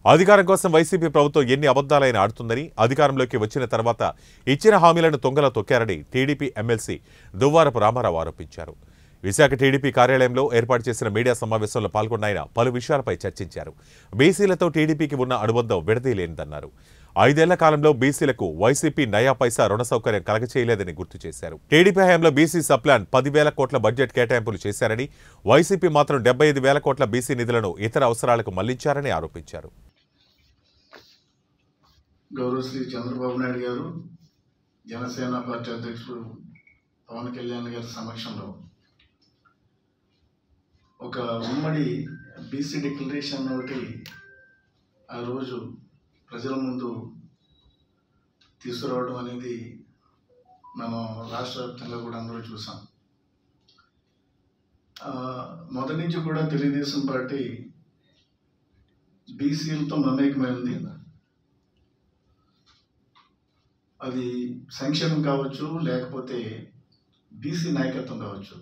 అధికారం కోసం వైసీపీ ప్రభుత్వం ఎన్ని అబద్ధాలైనా ఆడుతుందని, అధికారంలోకి వచ్చిన తర్వాత ఇచ్చిన హామీలను తొంగలో తొక్కారని టీడీపీ ఎమ్మెల్సీ దువ్వారపు రామారావు ఆరోపించారు. విశాఖ టీడీపీ కార్యాలయంలో ఏర్పాటు చేసిన మీడియా సమావేశంలో పాల్గొన్న ఆయన పలు విషయాలపై చర్చించారు. బీసీలతో టీడీపీకి ఉన్న అనుబంధం విడదీయలేనిదన్నారు. 5 ఏళ్ల కాలంలో బీసీలకు వైసీపీ నయా పైసా రుణ సౌకర్యం కలగచేయలేదని గుర్తు చేశారు. టీడీపీ హయాంలో బీసీ సప్లాన్ 10,000 కోట్ల బడ్జెట్ కేటాయింపులు చేశారని, వైసీపీ మాత్రం 75,000 కోట్ల బీసీ నిధులను ఇతర అవసరాలకు మళ్లించారని ఆరోపించారు. గౌరవ శ్రీ చంద్రబాబు నాయుడు గారు, జనసేన పార్టీ అధ్యక్షుడు పవన్ కళ్యాణ్ గారి సమక్షంలో ఒక ఉమ్మడి బీసీ డిక్లరేషన్ ఒకటి ఆ రోజు ప్రజల ముందు తీసుకురావడం అనేది మనం రాష్ట్ర వ్యాప్తంగా కూడా అందరూ చూసాం. మొదటి నుంచి కూడా తెలుగుదేశం పార్టీ బీసీలతో మమేకమైంది. అది సంక్షేమం కావచ్చు, లేకపోతే బీసీ నాయకత్వం కావచ్చు.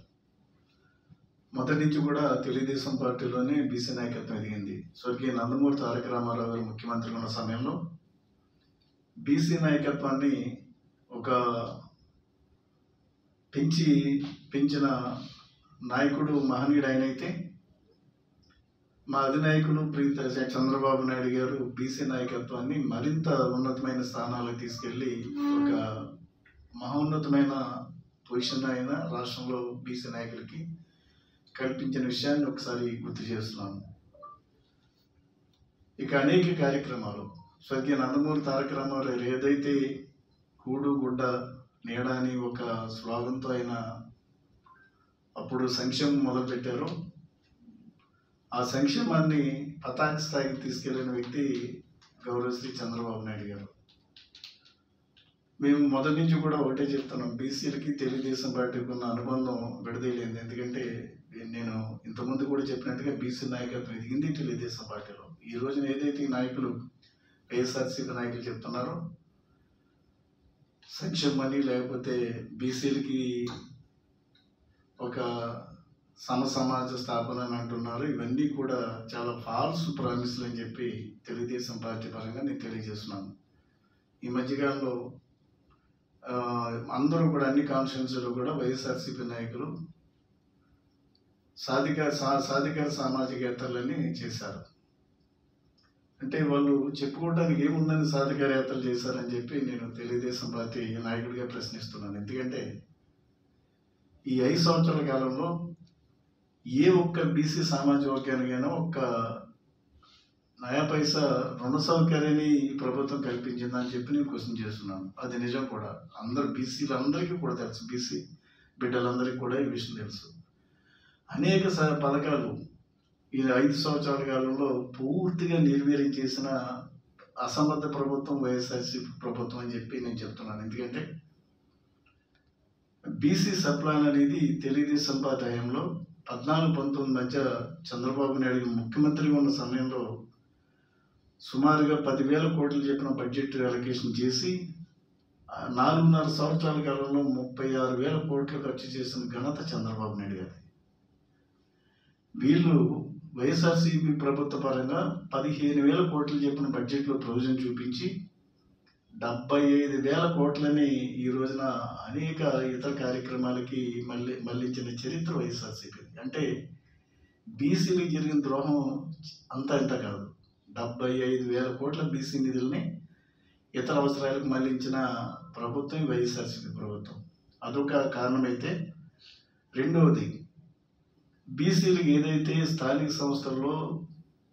మొదటి నుంచి కూడా తెలుగుదేశం పార్టీలోనే బీసీ నాయకత్వం ఎదిగింది. స్వర్గీయ నందమూరి తారక రామారావు గారు ముఖ్యమంత్రిగా ఉన్న సమయంలో బీసీ నాయకత్వాన్ని ఒక పెంచిన నాయకుడు మహనీయుడు ఆయనైతే, మా అధినాయకుడు చంద్రబాబు నాయుడు గారు బీసీ నాయకత్వాన్ని మరింత ఉన్నతమైన స్థానాలకు తీసుకెళ్ళి ఒక మహోన్నతమైన పొజిషన్ అయిన రాష్ట్రంలో బీసీ నాయకులకి కల్పించిన విషయాన్ని ఒకసారి గుర్తు చేస్తున్నాను. ఇక అనేక కార్యక్రమాలు స్వర్గీయ నందమూరి తారక రామారావు ఏదైతే కూడు గుడ్డ నీడ అని ఒక స్లోగన్తో ఆయన అప్పుడు సంక్షేమం మొదలుపెట్టారో, ఆ సంక్షేమాన్ని పతాక స్థాయికి తీసుకెళ్లిన వ్యక్తి గౌరవ శ్రీ చంద్రబాబు నాయుడు గారు. మేము మొదటి నుంచి కూడా ఒకటే చెప్తున్నాం, బీసీలకి తెలుగుదేశం పార్టీకి ఉన్న అనుబంధం విడదీయలేదు. ఎందుకంటే నేను ఇంతకుముందు కూడా చెప్పినట్టుగా బీసీ నాయకత్వం ఎదిగింది తెలుగుదేశం పార్టీలో. ఈ రోజున ఏదైతే ఈ నాయకులు వైఎస్ఆర్సీపీ నాయకులు చెప్తున్నారో సంక్షేమని, లేకపోతే బీసీలకి ఒక సమాజ స్థాపన అని అంటున్నారు, ఇవన్నీ కూడా చాలా ఫాల్స్ ప్రామిస్లు అని చెప్పి తెలుగుదేశం పార్టీ పరంగా నేను తెలియజేస్తున్నాను. ఈ మధ్యకాలంలో అందరూ కూడా అన్ని కాన్స్టిట్యున్సీలో కూడా వైఎస్ఆర్సీపీ నాయకులు సాధికార సామాజికేతరులని చేశారు. అంటే వాళ్ళు చెప్పుకోవడానికి ఏముందని సాధికార యాత్రలు చేశారని చెప్పి నేను తెలుగుదేశం పార్టీ నాయకుడిగా ప్రశ్నిస్తున్నాను. ఎందుకంటే ఈ 5 సంవత్సరాల కాలంలో ఏ ఒక్క బీసీ సామాజిక వర్గానికైనా ఒక్క నయా పైసా రుణ సౌకర్యాన్ని ఈ ప్రభుత్వం కల్పించిందని చెప్పి నేను క్వశ్చన్ చేస్తున్నాను. అది నిజం కూడా. అందరు బీసీలందరికీ కూడా తెలుసు, బీసీ బిడ్డలందరికీ కూడా ఈ విషయం తెలుసు. అనేక పథకాలు ఈ 5 సంవత్సరాల కాలంలో పూర్తిగా నిర్వీర్యం చేసిన అసమర్థ ప్రభుత్వం వైఎస్ఆర్సీపీ ప్రభుత్వం అని చెప్పి నేను చెప్తున్నాను. ఎందుకంటే బీసీ సప్లాన్ అనేది తెలుగుదేశం పార్టీ హయాంలో 14-19 మధ్య చంద్రబాబు నాయుడు ముఖ్యమంత్రిగా ఉన్న సమయంలో సుమారుగా 10,000 కోట్లు చెప్పిన బడ్జెట్ అలొకేషన్ చేసి 4.5 సంవత్సరాల కాలంలో 36,000 కోట్లు ఖర్చు చేసిన ఘనత చంద్రబాబు నాయుడు గారి. వీళ్ళు వైఎస్ఆర్సీపీ ప్రభుత్వ పరంగా 15,000 కోట్లు చెప్పిన బడ్జెట్లో ప్రొవిజన్ చూపించి 75,000 కోట్లని ఈ రోజున అనేక ఇతర కార్యక్రమాలకి మళ్ళించిన చరిత్ర వైఎస్ఆర్సీపీ. అంటే బీసీలకు జరిగిన ద్రోహం అంతా ఇంత కాదు, 75,000 కోట్ల బీసీ నిధుల్ని ఇతర అవసరాలకు మళ్లించిన ప్రభుత్వం వైఎస్ఆర్సీపీ ప్రభుత్వం. అదొక కారణమైతే, రెండవది బీసీలకు ఏదైతే స్థానిక సంస్థల్లో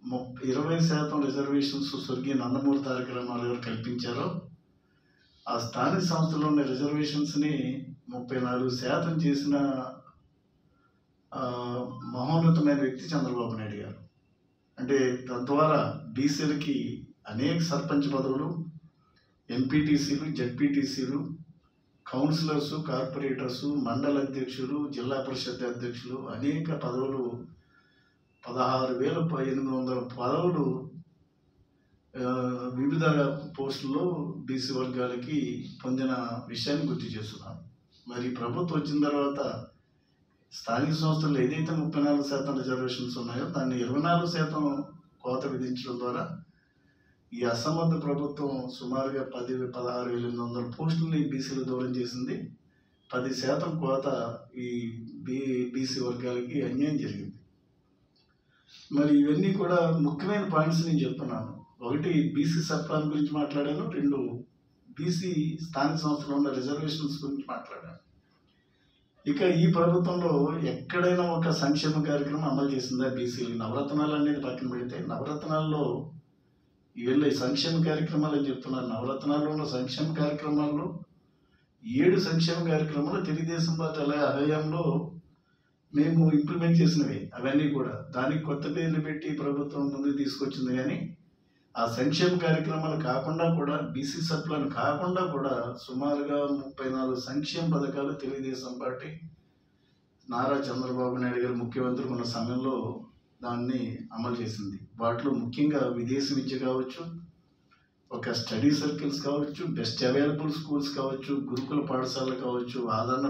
20% రిజర్వేషన్స్ స్వర్గీయ నందమూరి తారక రామారావు గారు కల్పించారో, ఆ స్థానిక సంస్థల్లో ఉన్న రిజర్వేషన్స్ని 34% చేసిన మహోన్నతమైన వ్యక్తి చంద్రబాబు నాయుడు గారు. అంటే తద్వారా బీసీలకి అనేక సర్పంచ్ పదవులు, ఎంపీటీసీలు, జడ్పీటీసీలు, కౌన్సిలర్స్, కార్పొరేటర్స్, మండల అధ్యక్షులు, జిల్లా పరిషత్ అధ్యక్షులు, అనేక పదవులు 16,800 పదవులు వివిధ పోస్టుల్లో బీసీ వర్గాలకి పొందిన విషయాన్ని గుర్తు చేస్తున్నాను. మరి ప్రభుత్వం వచ్చిన తర్వాత స్థానిక సంస్థలు ఏదైతే 34% రిజర్వేషన్స్ ఉన్నాయో దాన్ని 24% కోత విధించడం ద్వారా ఈ అసమర్థ ప్రభుత్వం సుమారుగా 16,800 పోస్టుల్ని బీసీలు దూరం చేసింది. 10% కోత ఈ బీసీ వర్గాలకి అన్యాయం జరిగింది. మరి ఇవన్నీ కూడా ముఖ్యమైన పాయింట్స్ నేను చెప్తున్నాను. ఒకటి, బీసీ సప్లాన్ గురించి మాట్లాడాను. 2, బీసీ స్థానిక సంస్థలో ఉన్న రిజర్వేషన్స్ గురించి మాట్లాడాను. ఇక ఈ ప్రభుత్వంలో ఎక్కడైనా ఒక సంక్షేమ కార్యక్రమం అమలు చేసిందా బీసీలు? నవరత్నాలు అనేది పక్కన పెడితే, నవరత్నాల్లో వీళ్ళ సంక్షేమ కార్యక్రమాలు అని చెప్తున్నారు. నవరత్నాల్లో ఉన్న సంక్షేమ కార్యక్రమాల్లో 7 సంక్షేమ కార్యక్రమాలు తెలుగుదేశం పార్టీ హయాంలో మేము ఇంప్లిమెంట్ చేసినవి. అవన్నీ కూడా దానికి కొత్త పేర్లు పెట్టి ప్రభుత్వం ముందుకు తీసుకొచ్చింది. కానీ ఆ సంక్షేమ కార్యక్రమాలు కాకుండా కూడా, బీసీ సప్లాన్ కాకుండా కూడా సుమారుగా 34 సంక్షేమ పథకాలు తెలుగుదేశం పార్టీ నారా చంద్రబాబు నాయుడు గారు ముఖ్యమంత్రి ఉన్న సమయంలో దాన్ని అమలు చేసింది. వాటిలో ముఖ్యంగా విదేశీ విద్య కావచ్చు, ఒక స్టడీ సర్కిల్స్ కావచ్చు, బెస్ట్ అవైలబుల్ స్కూల్స్ కావచ్చు, గురుకుల పాఠశాలలు కావచ్చు, ఆదరణ